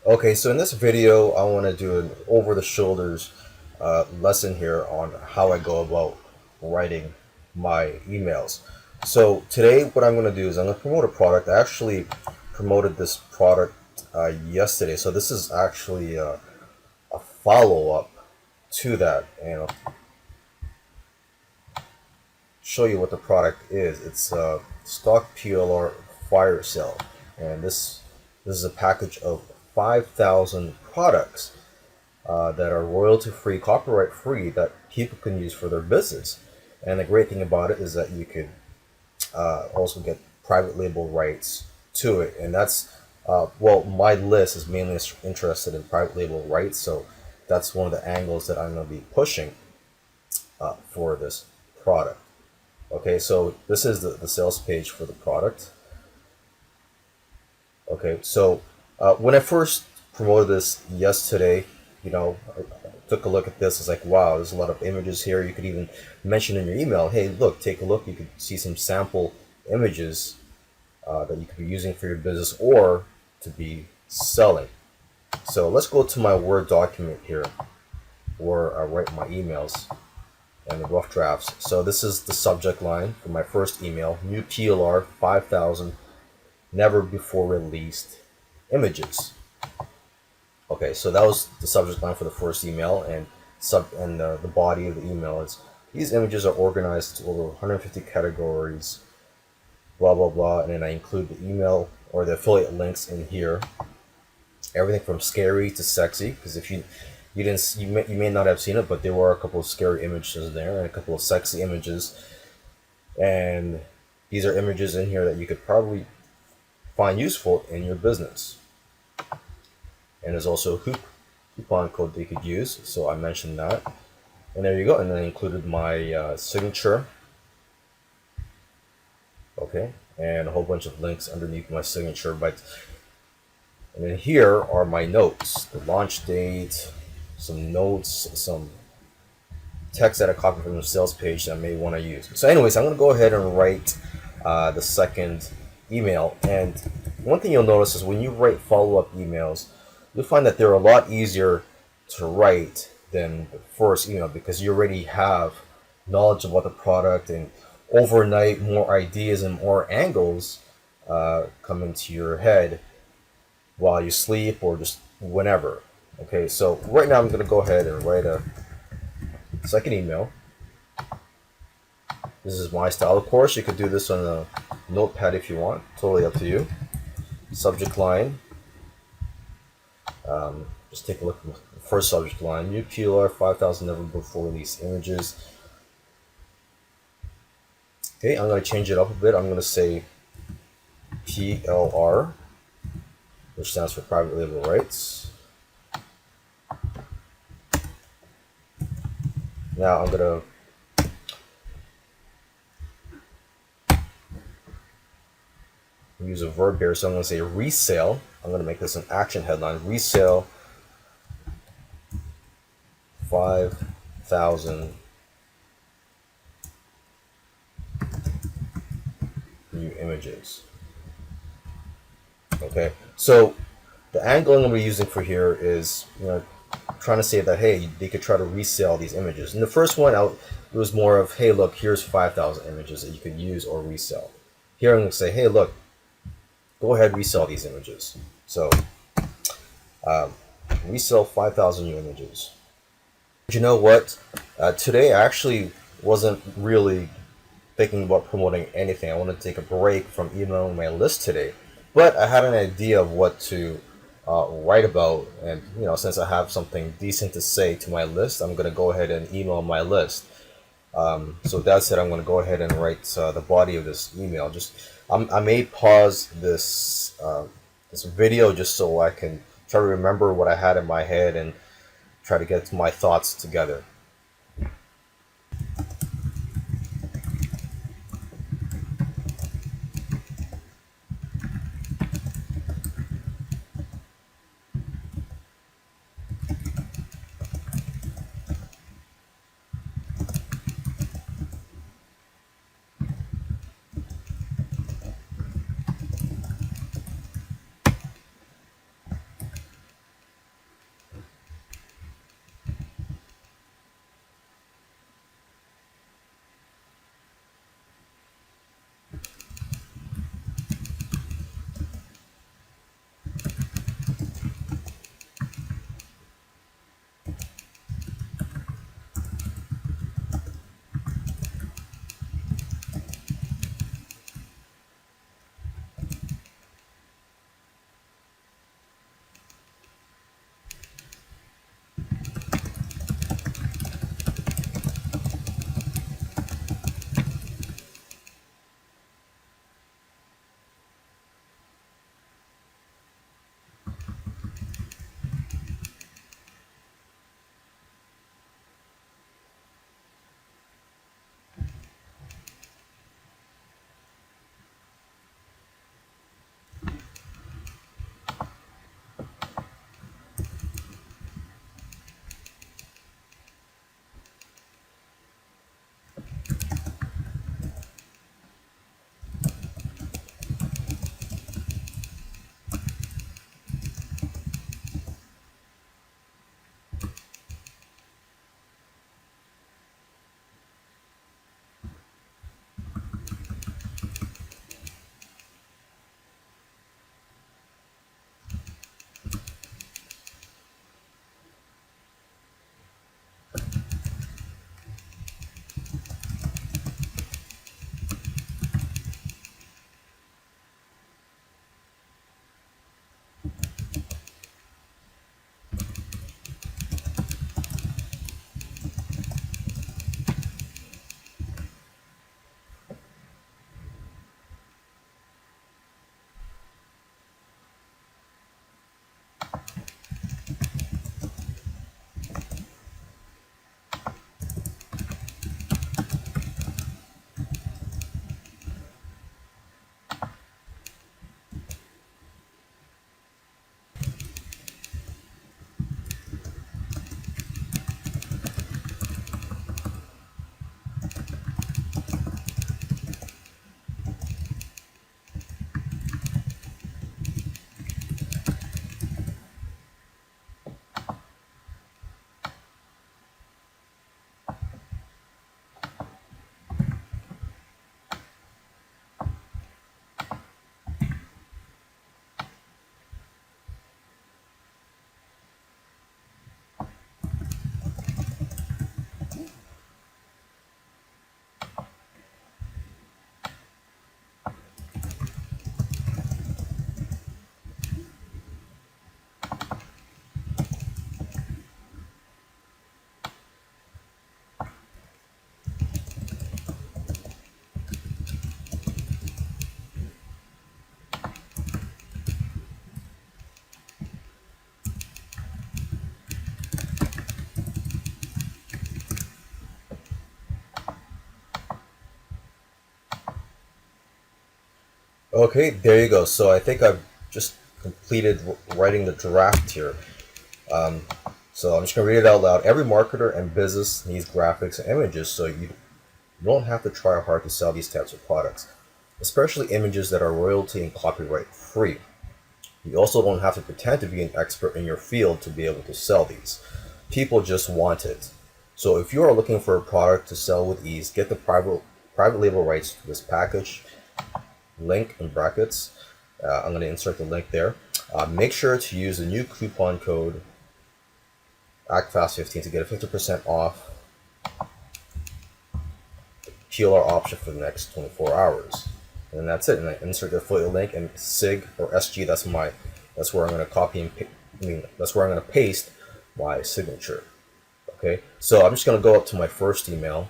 Okay, so in this video, I want to do an over-the-shoulders lesson here on how I go about writing my emails. So today, what I'm going to do is I'm going to promote a product. I actually promoted this product yesterday, so this is actually a follow-up to that, and I'll show you what the product is. It's Stock PLR Fire Sale, and this is a package of 5,000 products that are royalty free, copyright free, that people can use for their business. And the great thing about it is that you could also get private label rights to it. And that's, well, my list is mainly interested in private label rights. So that's one of the angles that I'm going to be pushing for this product. Okay, so this is the sales page for the product. Okay, so when I first promoted this yesterday, I took a look at this. It's like, wow, there's a lot of images here. You could even mention in your email, hey, look, take a look. You could see some sample images that you could be using for your business or to be selling. So let's go to my Word document here where I write my emails and the rough drafts. So this is the subject line for my first email: new PLR 5,000 never before released images. Okay, so that was the subject line for the first email, and the body of the email is: these images are organized to over 150 categories, blah blah blah, and then I include the email or the affiliate links in here. Everything from scary to sexy, because if you didn't you may not have seen it, but there were a couple of scary images there and a couple of sexy images, and these are images in here that you could probably find useful in your business. And there's also a coupon code they could use, so I mentioned that. And there you go. And then I included my signature, okay, and a whole bunch of links underneath my signature. And then here are my notes: the launch date, some notes, some text that I copied from the sales page that I may want to use. So, anyways, I'm going to go ahead and write the second email. And one thing you'll notice is when you write follow-up emails, you'll find that they're a lot easier to write than the first email, because you already have knowledge about the product, and overnight more ideas and more angles come into your head while you sleep or just whenever. Okay, so right now I'm going to go ahead and write a second email. This is my style. Of course, you could do this on a notepad if you want. Totally up to you. Subject line. Just take a look at the first subject line: new PLR 5,000 never before released images. Okay, I'm going to change it up a bit. I'm going to say PLR, which stands for private label rights. Now I'm going to use a verb here, so I'm going to say resale. I'm going to make this an action headline: resale 5,000 new images. Okay, so the angle I'm going to be using for here is, trying to say that, hey, they could try to resell these images. In the first one, it was more of, hey, look, here's 5,000 images that you could use or resell. Here I'm going to say, hey, look, go ahead, resell these images. So resell 5,000 new images. But you know what? Today I actually wasn't really thinking about promoting anything. I wanted to take a break from emailing my list today, but I had an idea of what to write about, and since I have something decent to say to my list, I'm going to go ahead and email my list. So that said, I'm going to go ahead and write the body of this email. I may pause this video just so I can try to remember what I had in my head and try to get my thoughts together. Okay, there you go. So I think I've just completed writing the draft here. Um, so I'm just gonna read it out loud. Every marketer and business needs graphics and images, so you don't have to try hard to sell these types of products, especially images that are royalty and copyright free. You also don't have to pretend to be an expert in your field to be able to sell these. People just want it. So if you are looking for a product to sell with ease, get the private label rights to this package. Link in brackets. I'm going to insert the link there. Make sure to use the new coupon code ACTFAST15 to get a 50% off PLR option for the next 24 hours. And that's it. And I insert the affiliate link and SIG or SG. That's where I'm going to copy and that's where I'm going to paste my signature. Okay. So I'm just going to go up to my first email,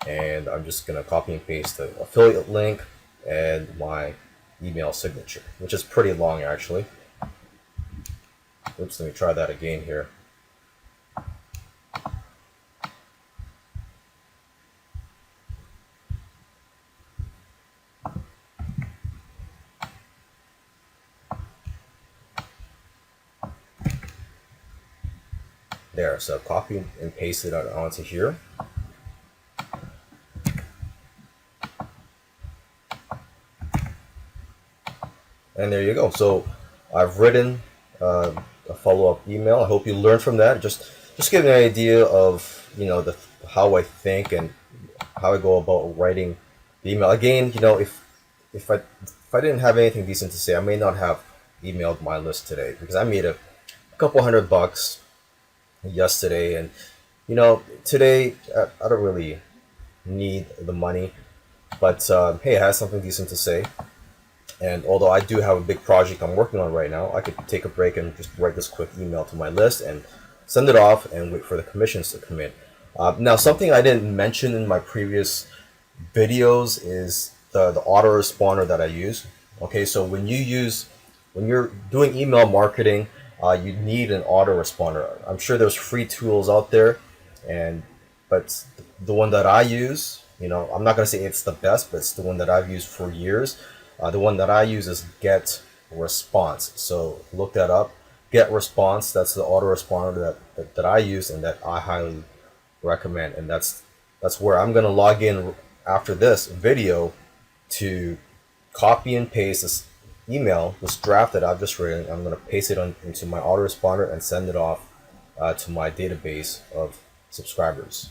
and I'm just going to copy and paste the affiliate link and my email signature, which is pretty long actually. Oops, let me try that again here. There, so copy and paste it onto here. And there you go. So I've written a follow-up email. I hope you learned from that. Just give an idea of the how I think and how I go about writing the email. Again, if I didn't have anything decent to say, I may not have emailed my list today because I made a couple $100 yesterday, and today I don't really need the money, but hey, I have something decent to say. And although I do have a big project I'm working on right now, I could take a break and just write this quick email to my list and send it off and wait for the commissions to come in. Now, something I didn't mention in my previous videos is the autoresponder that I use. Okay, so when you're doing email marketing, you need an autoresponder. I'm sure there's free tools out there, and but the one that I use, I'm not gonna say it's the best, but it's the one that I've used for years. The one that I use is Get Response. So look that up. Get Response. That's the autoresponder that I use and that I highly recommend. And that's where I'm gonna log in after this video to copy and paste this email, this draft that I've just written. I'm gonna paste it into my autoresponder and send it off to my database of subscribers.